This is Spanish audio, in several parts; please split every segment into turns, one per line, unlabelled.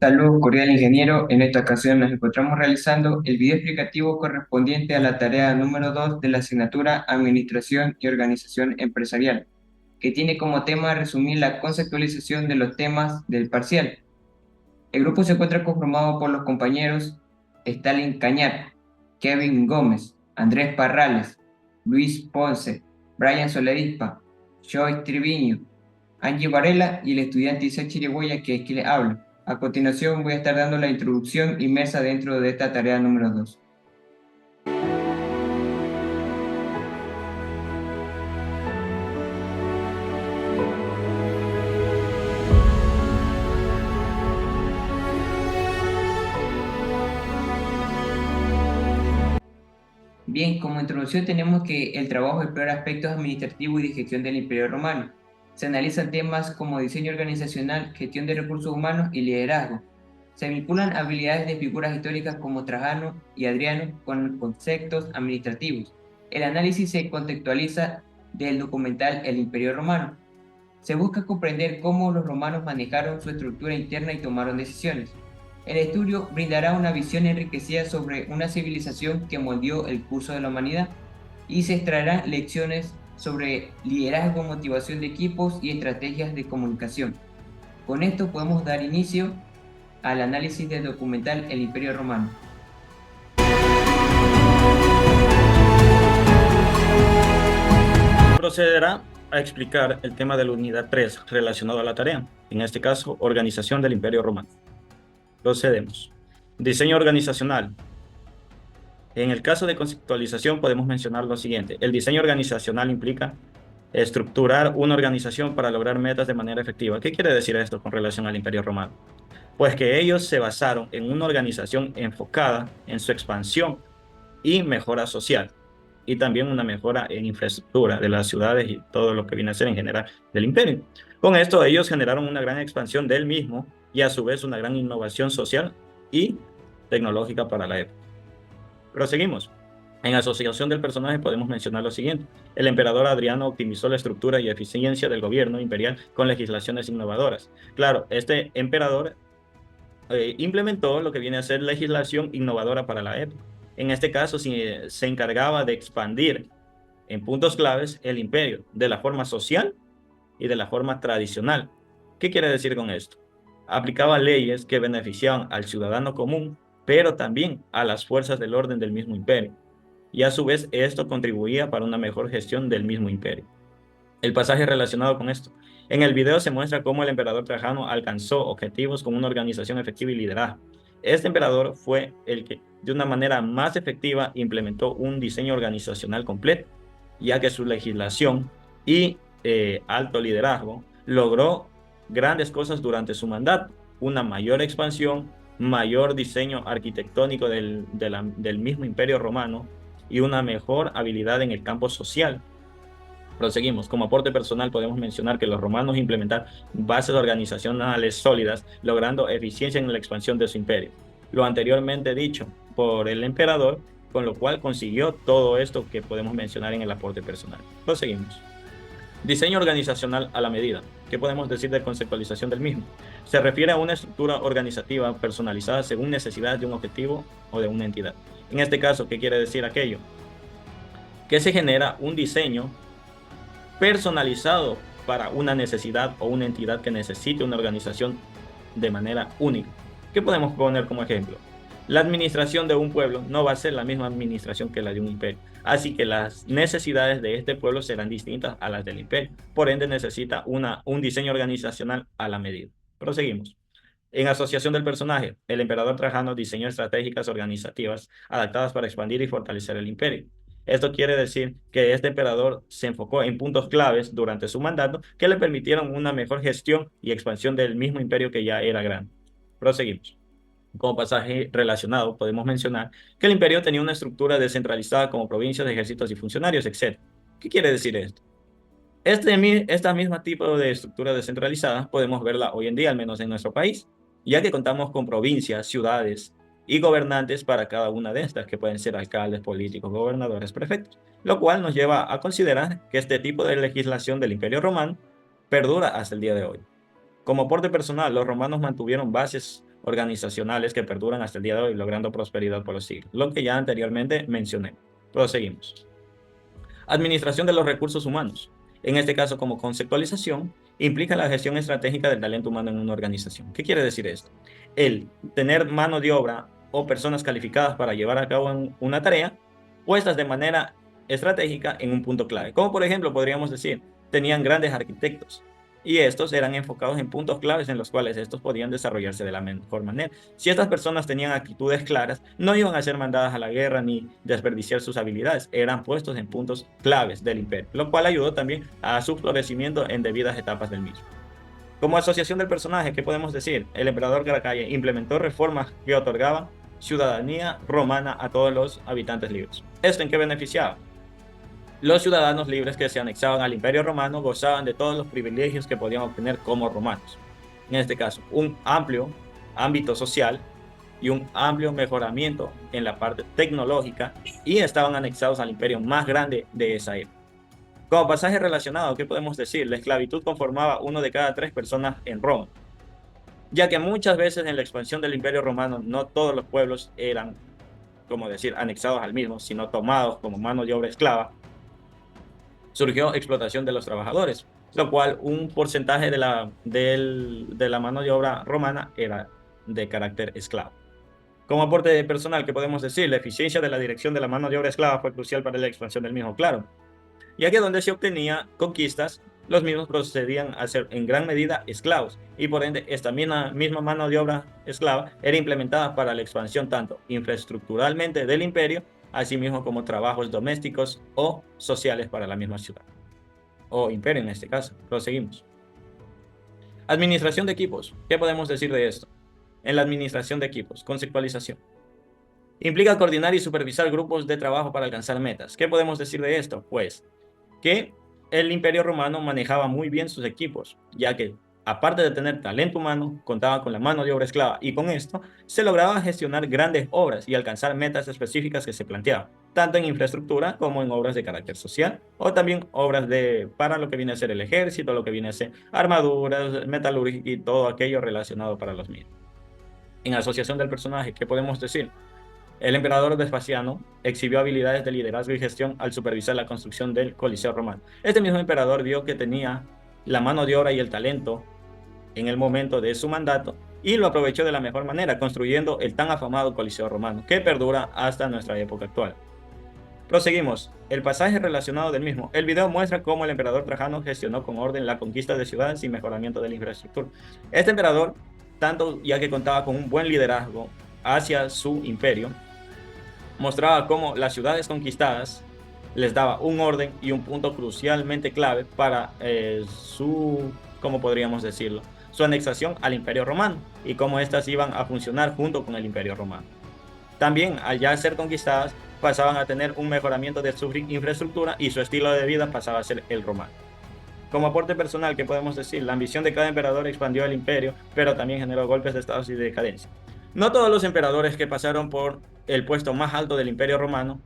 Saludos, cordial ingeniero. En esta ocasión nos encontramos realizando el video explicativo correspondiente a la tarea número 2 de la asignatura Administración y Organización Empresarial, que tiene como tema resumir la conceptualización de los temas del parcial. El grupo se encuentra conformado por los compañeros Stalin Cañar, Kevin Gómez, Andrés Parrales, Luis Ponce, Brian Soledispa, Joyce Triviño, Angie Varela y el estudiante Isaac Chiriboya, que es quien le habla. A continuación voy a estar dando la introducción inmersa dentro de esta tarea número 2. Bien, como introducción tenemos que el trabajo explora aspectos administrativos y de gestión del Imperio Romano. Se analizan temas como diseño organizacional, gestión de recursos humanos y liderazgo. Se vinculan habilidades de figuras históricas como Trajano y Adriano con conceptos administrativos. El análisis se contextualiza del documental El Imperio Romano. Se busca comprender cómo los romanos manejaron su estructura interna y tomaron decisiones. El estudio brindará una visión enriquecida sobre una civilización que moldeó el curso de la humanidad y se extraerán lecciones sobre liderazgo, motivación de equipos y estrategias de comunicación. Con esto podemos dar inicio al análisis del documental El Imperio Romano.
Procederá a explicar el tema de la unidad 3 relacionado a la tarea, en este caso, organización del Imperio Romano. Procedemos. Diseño organizacional. En el caso de conceptualización podemos mencionar lo siguiente. El diseño organizacional implica estructurar una organización para lograr metas de manera efectiva. ¿Qué quiere decir esto con relación al Imperio Romano? Pues que ellos se basaron en una organización enfocada en su expansión y mejora social, y también una mejora en infraestructura de las ciudades y todo lo que viene a ser en general del imperio. Con esto ellos generaron una gran expansión del mismo y a su vez una gran innovación social y tecnológica para la época. Proseguimos. En asociación del personaje podemos mencionar lo siguiente. El emperador Adriano optimizó la estructura y eficiencia del gobierno imperial con legislaciones innovadoras. Claro, este emperador implementó lo que viene a ser legislación innovadora para la época. En este caso, se encargaba de expandir en puntos claves el imperio de la forma social y de la forma tradicional. ¿Qué quiere decir con esto? Aplicaba leyes que beneficiaban al ciudadano común, pero también a las fuerzas del orden del mismo imperio. Y a su vez esto contribuía para una mejor gestión del mismo imperio. El pasaje relacionado con esto. En el video se muestra cómo el emperador Trajano alcanzó objetivos con una organización efectiva y liderazgo. Este emperador fue el que, de una manera más efectiva, implementó un diseño organizacional completo, ya que su legislación y alto liderazgo logró grandes cosas durante su mandato, una mayor expansión, mayor diseño arquitectónico del mismo imperio romano y una mejor habilidad en el campo social. Proseguimos. Como aporte personal podemos mencionar que los romanos implementaron bases organizacionales sólidas, logrando eficiencia en la expansión de su imperio. Lo anteriormente dicho por el emperador, con lo cual consiguió todo esto que podemos mencionar en el aporte personal. Proseguimos. Diseño organizacional a la medida. ¿Qué podemos decir de conceptualización del mismo? Se refiere a una estructura organizativa personalizada según necesidades de un objetivo o de una entidad. En este caso, ¿qué quiere decir aquello? Que se genera un diseño personalizado para una necesidad o una entidad que necesite una organización de manera única. ¿Qué podemos poner como ejemplo? La administración de un pueblo no va a ser la misma administración que la de un imperio. Así que las necesidades de este pueblo serán distintas a las del imperio. Por ende, necesita un diseño organizacional a la medida. Proseguimos. En asociación del personaje, el emperador Trajano diseñó estratégicas organizativas adaptadas para expandir y fortalecer el imperio. Esto quiere decir que este emperador se enfocó en puntos claves durante su mandato que le permitieron una mejor gestión y expansión del mismo imperio que ya era grande. Proseguimos. Como pasaje relacionado, podemos mencionar que el imperio tenía una estructura descentralizada como provincias, ejércitos y funcionarios, etc. ¿Qué quiere decir esto? Esta misma tipo de estructura descentralizada podemos verla hoy en día, al menos en nuestro país, ya que contamos con provincias, ciudades y gobernantes para cada una de estas, que pueden ser alcaldes, políticos, gobernadores, prefectos, lo cual nos lleva a considerar que este tipo de legislación del Imperio Romano perdura hasta el día de hoy. Como aporte personal, los romanos mantuvieron bases organizacionales que perduran hasta el día de hoy, logrando prosperidad por los siglos, lo que ya anteriormente mencioné. Proseguimos. Administración de los recursos humanos. En este caso, como conceptualización, implica la gestión estratégica del talento humano en una organización. ¿Qué quiere decir esto? El tener mano de obra o personas calificadas para llevar a cabo una tarea, puestas de manera estratégica en un punto clave. Como por ejemplo, podríamos decir, tenían grandes arquitectos y estos eran enfocados en puntos claves en los cuales estos podían desarrollarse de la mejor manera. Si estas personas tenían actitudes claras, no iban a ser mandadas a la guerra ni desperdiciar sus habilidades, eran puestos en puntos claves del imperio, lo cual ayudó también a su florecimiento en debidas etapas del mismo. Como asociación del personaje, ¿qué podemos decir? El emperador Caracalla implementó reformas que otorgaban ciudadanía romana a todos los habitantes libres. ¿Esto en qué beneficiaba? Los ciudadanos libres que se anexaban al Imperio Romano gozaban de todos los privilegios que podían obtener como romanos. En este caso, un amplio ámbito social y un amplio mejoramiento en la parte tecnológica, y estaban anexados al imperio más grande de esa época. Como pasaje relacionado, ¿qué podemos decir? La esclavitud conformaba 1 de cada 3 personas en Roma, ya que muchas veces en la expansión del Imperio Romano no todos los pueblos eran, como decir, anexados al mismo, sino tomados como mano de obra esclava. Surgió explotación de los trabajadores, lo cual un porcentaje de la mano de obra romana era de carácter esclavo. Como aporte personal, ¿qué podemos decir? La eficiencia de la dirección de la mano de obra esclava fue crucial para la expansión del mismo, claro, ya que donde se obtenía conquistas, los mismos procedían a ser en gran medida esclavos, y por ende esta misma mano de obra esclava era implementada para la expansión tanto infraestructuralmente del imperio, asimismo como trabajos domésticos o sociales para la misma ciudad, o imperio en este caso. Proseguimos. Administración de equipos. ¿Qué podemos decir de esto? En la administración de equipos, conceptualización. Implica coordinar y supervisar grupos de trabajo para alcanzar metas. ¿Qué podemos decir de esto? Pues que el Imperio Romano manejaba muy bien sus equipos, ya que aparte de tener talento humano, contaba con la mano de obra esclava, y con esto se lograba gestionar grandes obras y alcanzar metas específicas que se planteaban, tanto en infraestructura como en obras de carácter social, o también obras para lo que viene a ser el ejército, lo que viene a ser armaduras, metalurgia y todo aquello relacionado para los mismos. En asociación del personaje, ¿qué podemos decir? El emperador Vespasiano exhibió habilidades de liderazgo y gestión al supervisar la construcción del Coliseo romano. Este mismo emperador vio que tenía la mano de obra y el talento en el momento de su mandato y lo aprovechó de la mejor manera, construyendo el tan afamado Coliseo romano, que perdura hasta nuestra época actual. Proseguimos. El pasaje relacionado del mismo. El video muestra cómo el emperador Trajano gestionó con orden la conquista de ciudades y mejoramiento de la infraestructura. Este emperador, tanto ya que contaba con un buen liderazgo hacia su imperio, mostraba cómo las ciudades conquistadas les daba un orden y un punto crucialmente clave para ¿cómo podríamos decirlo? Su anexación al Imperio Romano, y cómo éstas iban a funcionar junto con el Imperio Romano. También, al ya ser conquistadas, pasaban a tener un mejoramiento de su infraestructura y su estilo de vida pasaba a ser el romano. Como aporte personal, ¿qué podemos decir? La ambición de cada emperador expandió el imperio, pero también generó golpes de estado y de decadencia. No todos los emperadores que pasaron por el puesto más alto del Imperio Romano,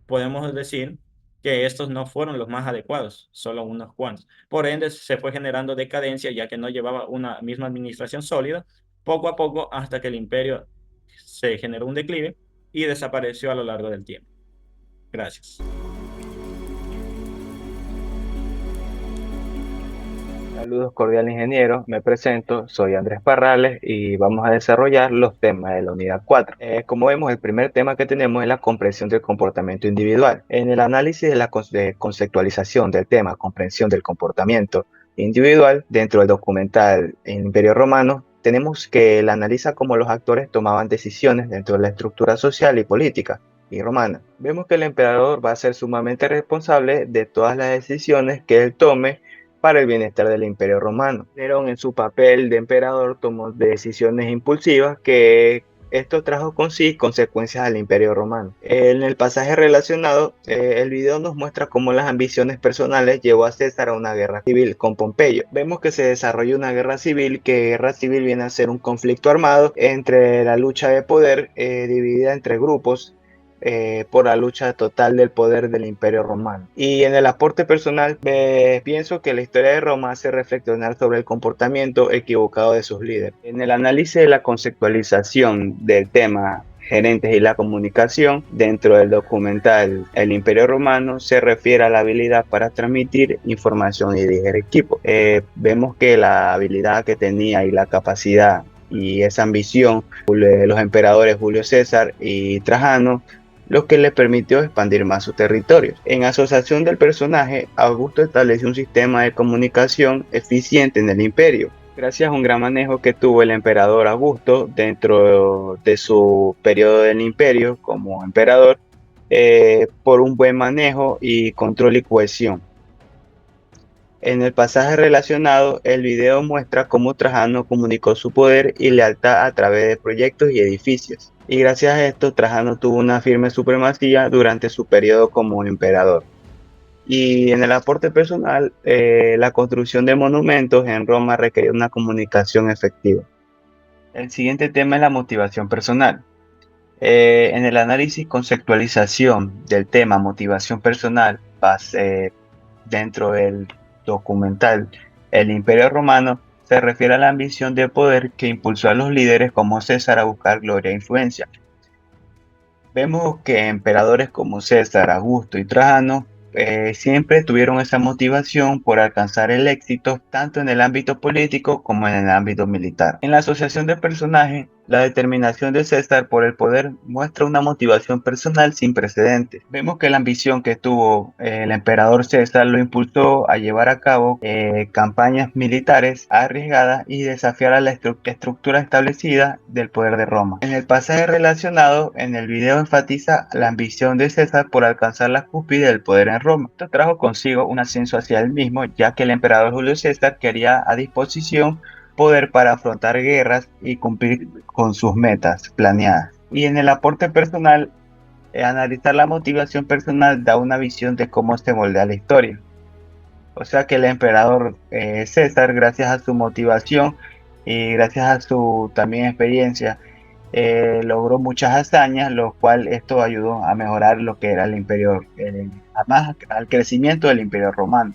podemos decir que estos no fueron los más adecuados, solo unos cuantos. Por ende, se fue generando decadencia, ya que no llevaba una misma administración sólida, poco a poco, hasta que el imperio se generó un declive y desapareció a lo largo del tiempo. Gracias.
Saludos cordiales, ingeniero. Me presento, soy Andrés Parrales y vamos a desarrollar los temas de la unidad 4. Como vemos, el primer tema que tenemos es la comprensión del comportamiento individual. En el análisis de la conceptualización del tema comprensión del comportamiento individual dentro del documental Imperio Romano, tenemos que él analiza cómo los actores tomaban decisiones dentro de la estructura social y política y romana. Vemos que el emperador va a ser sumamente responsable de todas las decisiones que él tome para el bienestar del Imperio Romano. Nerón, en su papel de emperador, tomó decisiones impulsivas que esto trajo con sí consecuencias al Imperio Romano. En el pasaje relacionado, el video nos muestra cómo las ambiciones personales llevó a César a una guerra civil con Pompeyo. Vemos que se desarrolla una guerra civil, que guerra civil viene a ser un conflicto armado entre la lucha de poder dividida entre grupos por la lucha total del poder del Imperio Romano. Y en el aporte personal, pienso que la historia de Roma hace reflexionar sobre el comportamiento equivocado de sus líderes. En el análisis de la conceptualización del tema gerentes y la comunicación, dentro del documental El Imperio Romano se refiere a la habilidad para transmitir información y dirigir equipo. Vemos que la habilidad que tenía y la capacidad y esa ambición de los emperadores Julio César y Trajano, lo que le permitió expandir más su territorio. En asociación del personaje, Augusto estableció un sistema de comunicación eficiente en el imperio, gracias a un gran manejo que tuvo el emperador Augusto dentro de su periodo del imperio como emperador, por un buen manejo y control y cohesión. En el pasaje relacionado, el video muestra cómo Trajano comunicó su poder y lealtad a través de proyectos y edificios, y gracias a esto Trajano tuvo una firme supremacía durante su periodo como emperador. Y en el aporte personal, la construcción de monumentos en Roma requería una comunicación efectiva. El siguiente tema es la motivación personal. En el análisis conceptualización del tema motivación personal, dentro del documental El Imperio Romano, se refiere a la ambición de poder que impulsó a los líderes como César a buscar gloria e influencia. Vemos que emperadores como César, Augusto y Trajano siempre tuvieron esa motivación por alcanzar el éxito tanto en el ámbito político como en el ámbito militar. En la asociación de personajes, la determinación de César por el poder muestra una motivación personal sin precedentes. Vemos que la ambición que tuvo el emperador César lo impulsó a llevar a cabo campañas militares arriesgadas y desafiar a la estructura establecida del poder de Roma. En el pasaje relacionado, en el video enfatiza la ambición de César por alcanzar la cúspide del poder en Roma. Esto trajo consigo un ascenso hacia él mismo, ya que el emperador Julio César quería a disposición poder para afrontar guerras y cumplir con sus metas planeadas. Y en el aporte personal, analizar la motivación personal da una visión de cómo se moldea la historia. O sea que el emperador César, gracias a su motivación y gracias a su también experiencia, logró muchas hazañas, lo cual esto ayudó a mejorar lo que era el imperio, además al crecimiento del imperio romano.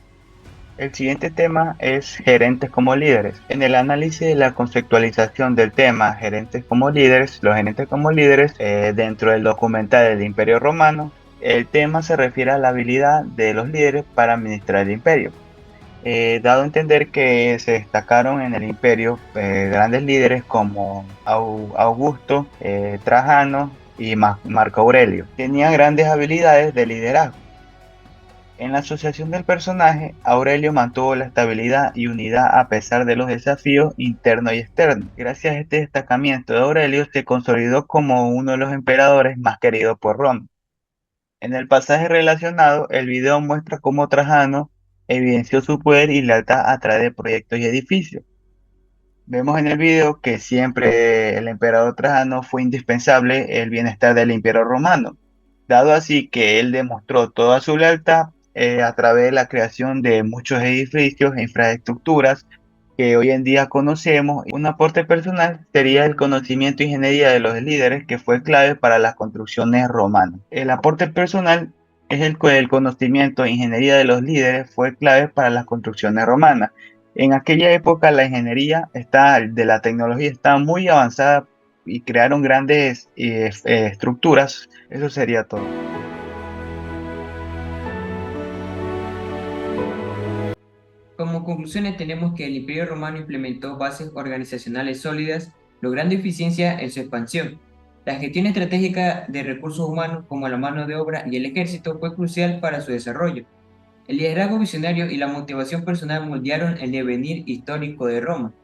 El siguiente tema es gerentes como líderes. En el análisis de la conceptualización del tema gerentes como líderes, los gerentes como líderes, dentro del documental del Imperio Romano, el tema se refiere a la habilidad de los líderes para administrar el imperio. Dado a entender que se destacaron en el imperio grandes líderes como Augusto, Trajano y Marco Aurelio. Tenían grandes habilidades de liderazgo. En la asociación del personaje, Aurelio mantuvo la estabilidad y unidad a pesar de los desafíos internos y externos. Gracias a este destacamiento de Aurelio, se consolidó como uno de los emperadores más queridos por Roma. En el pasaje relacionado, el video muestra cómo Trajano evidenció su poder y lealtad a través de proyectos y edificios. Vemos en el video que siempre el emperador Trajano fue indispensable el bienestar del imperio romano, dado así que él demostró toda su lealtad a través de la creación de muchos edificios e infraestructuras que hoy en día conocemos. Un aporte personal sería el conocimiento e ingeniería de los líderes, que fue clave para las construcciones romanas. El aporte personal es el conocimiento e ingeniería de los líderes fue clave para las construcciones romanas. En aquella época la ingeniería de la tecnología estaba muy avanzada y crearon grandes estructuras. Eso sería todo.
Como conclusiones tenemos que el Imperio Romano implementó bases organizacionales sólidas, logrando eficiencia en su expansión. La gestión estratégica de recursos humanos como la mano de obra y el ejército fue crucial para su desarrollo. El liderazgo visionario y la motivación personal moldearon el devenir histórico de Roma.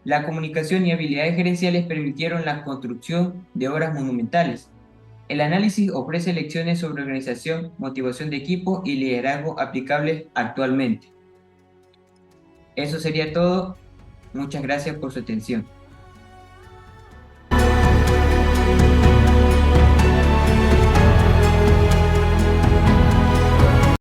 La comunicación y habilidades gerenciales permitieron la construcción de obras monumentales. El análisis ofrece lecciones sobre organización, motivación de equipo y liderazgo aplicables actualmente. Eso sería todo. Muchas gracias por su atención.